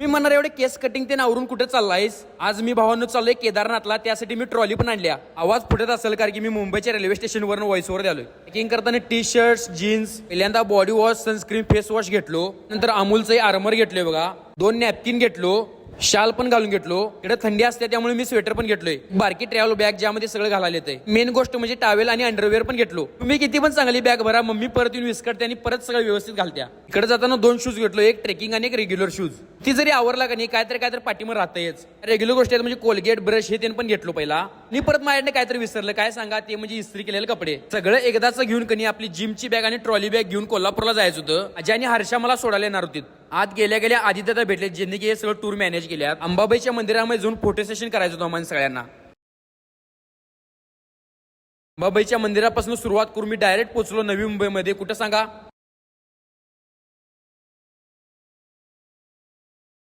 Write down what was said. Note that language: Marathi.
मी म्हणणार एवढे केस कटिंग ते आवरून कुठे चाललायस? आज मी भावांनो चाललोय केदारनाथला. त्यासाठी मी ट्रॉली पण आणल्या. आवाज फुटत असेल कारण की मी मुंबईच्या रेल्वे स्टेशनवरून व्हॉइस ओव्हर द्यालोय. पॅकिंग करताना टी शर्ट, जीन्स, पहिल्यांदा body wash, sunscreen, face wash घेतलो. नंतर अमूलचं आर्मर घेतलोय बघा. 2 नॅपकिन घेतलो. शाल पण घालून घेतलो. इकडे थंडी असते त्यामुळे मी स्वेटर पण घेतलोय. बारकी ट्रॅव्हल बॅग ज्यामध्ये सगळं घालायला येतंय. मेन गोष्ट म्हणजे टावेल आणि अंडरवेअर पण घेतलो. तुम्ही किती पण चांगली बॅग भरा, मम्मी परत येऊन विस्कटते आणि परत सगळं व्यवस्थित घालत्या. इकडे जाताना 2 शूज घेतलो, एक ट्रेकिंग आणि एक रेग्युलर शूज. ती जरी आवरला का नाही काहीतरी पाठीवर राहतंयच. रेग्युलर गोष्टी आहेत म्हणजे कोलगेट, ब्रश हे पण घेतलो पहिला. आणि परत माझ्याकडे काहीतरी विसरलं, काय सांगा, ते म्हणजे इस्त्री केलेले कपडे. सगळं एकदाच घेऊन कनी आपली जिमची बॅग आणि ट्रॉली बॅग घेऊन कोल्हापूरला जायचं होतं. अजय आणि हर्षा मला सोडायला येणार होती. आत गेल्या आदित्यदा भेटले, ज्यांनी की हे सगळं टूर मॅनेज केल्या. अंबाबाईच्या मंदिरामध्ये जाऊन फोटो सेशन करायचं होतं आम्हाला सगळ्यांना. अंबाबाईच्या मंदिरापासून सुरुवात करून मी डायरेक्ट पोहोचलो नवी मुंबईमध्ये. कुठं सांगा?